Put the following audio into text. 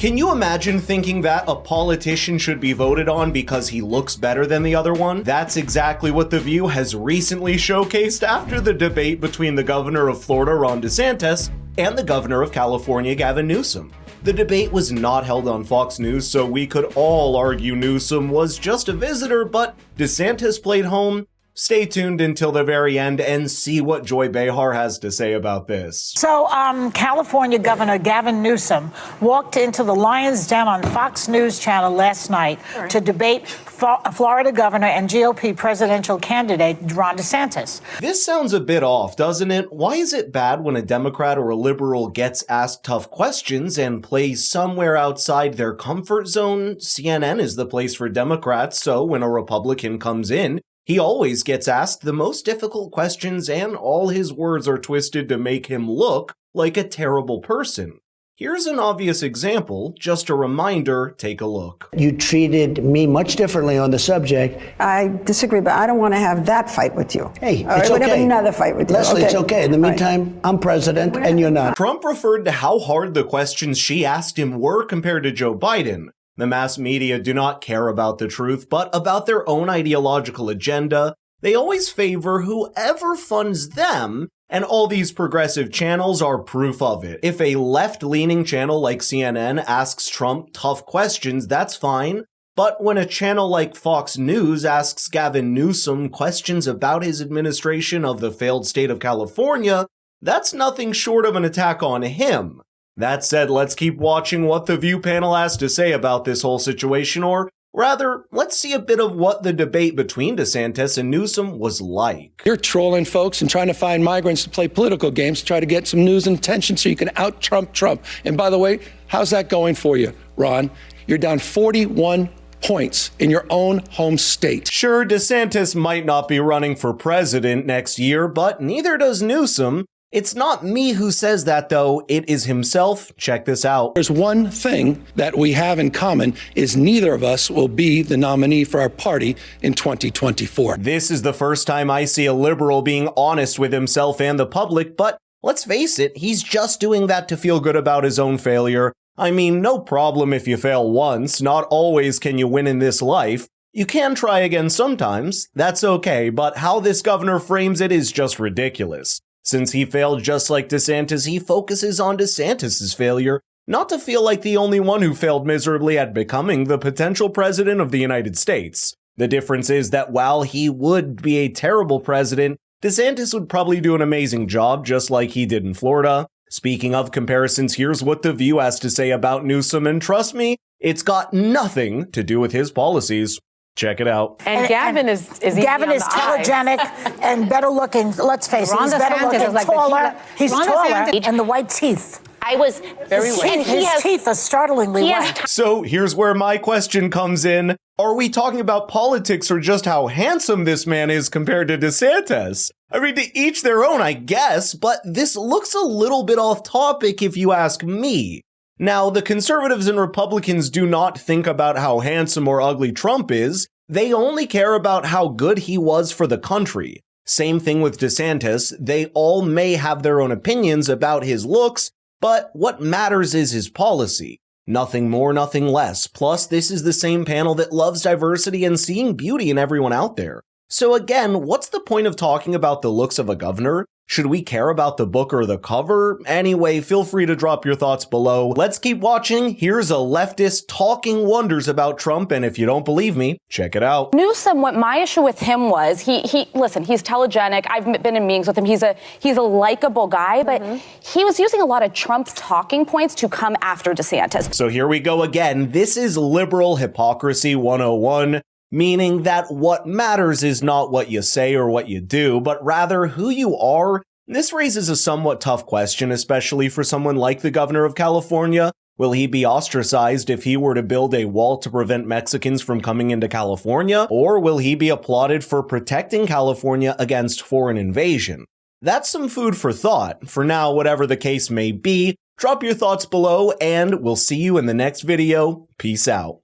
Can you imagine thinking that a politician should be voted on because he looks better than the other one? That's exactly what The View has recently showcased after the debate between the governor of Florida, Ron DeSantis, and the governor of California, Gavin Newsom. The debate was not held on Fox News, so we could all argue Newsom was just a visitor, but DeSantis played home. Stay tuned until the very end and see what Joy Behar has to say about this. So, California Governor Gavin Newsom walked into the Lion's Den on Fox News Channel last night to debate Florida Governor and GOP presidential candidate Ron DeSantis. This sounds a bit off, doesn't it? Why is it bad when a Democrat or a liberal gets asked tough questions and plays somewhere outside their comfort zone? CNN is the place for Democrats, so when a Republican comes in, he always gets asked the most difficult questions and all his words are twisted to make him look like a terrible person. Here's an obvious example, just a reminder, take a look. You treated me much differently on the subject. I disagree, but I don't want to have that fight with you. Hey, it's okay. okay. We'll have another fight with you. Leslie, it's okay. In the meantime, I'm president and you're not. Trump referred to how hard the questions she asked him were compared to Joe Biden. The mass media do not care about the truth, but about their own ideological agenda. They always favor whoever funds them, and all these progressive channels are proof of it. If a left-leaning channel like CNN asks Trump tough questions, that's fine. But when a channel like Fox News asks Gavin Newsom questions about his administration of the failed state of California, that's nothing short of an attack on him. That said, let's keep watching what the View panel has to say about this whole situation, or rather, let's see a bit of what the debate between DeSantis and Newsom was like. You're trolling folks and trying to find migrants to play political games to try to get some news and attention so you can out-Trump Trump. And by the way, how's that going for you, Ron? You're down 41 points in your own home state. Sure, DeSantis might not be running for president next year, but neither does Newsom. It's not me who says that, though. It is himself. Check this out. There's one thing that we have in common is neither of us will be the nominee for our party in 2024. This is the first time I see a liberal being honest with himself and the public, but let's face it, he's just doing that to feel good about his own failure. I mean, no problem if you fail once. Not always can you win in this life. You can try again sometimes. That's okay, but how this governor frames it is just ridiculous. Since he failed just like DeSantis, he focuses on DeSantis' failure, not to feel like the only one who failed miserably at becoming the potential president of the United States. The difference is that while he would be a terrible president, DeSantis would probably do an amazing job just like he did in Florida. Speaking of comparisons, here's what The View has to say about Newsom, and trust me, it's got nothing to do with his policies. Check it out. And Gavin is Gavin is telegenic and better looking. Let's face it, he's better looking, like taller. He's taller, and the white teeth. I was very white. His teeth are startlingly white. So here's where my question comes in. Are we talking about politics or just how handsome this man is compared to DeSantis? I mean, to each their own, I guess, but this looks a little bit off topic if you ask me. Now, the conservatives and Republicans do not think about how handsome or ugly Trump is. They only care about how good he was for the country. Same thing with DeSantis. They all may have their own opinions about his looks, but what matters is his policy. Nothing more, nothing less. Plus, this is the same panel that loves diversity and seeing beauty in everyone out there. So again, what's the point of talking about the looks of a governor? Should we care about the book or the cover? Anyway, feel free to drop your thoughts below. Let's keep watching. Here's a leftist talking wonders about Trump, and if you don't believe me, check it out. Newsom, what my issue with him was, listen, he's telegenic. I've been in meetings with him. He's a likable guy, but he was using a lot of Trump talking points to come after DeSantis. So here we go again. This is liberal hypocrisy 101. Meaning that what matters is not what you say or what you do, but rather who you are. This raises a somewhat tough question, especially for someone like the governor of California. Will he be ostracized if he were to build a wall to prevent Mexicans from coming into California? Or will he be applauded for protecting California against foreign invasion? That's some food for thought. For now, whatever the case may be, drop your thoughts below, and we'll see you in the next video. Peace out.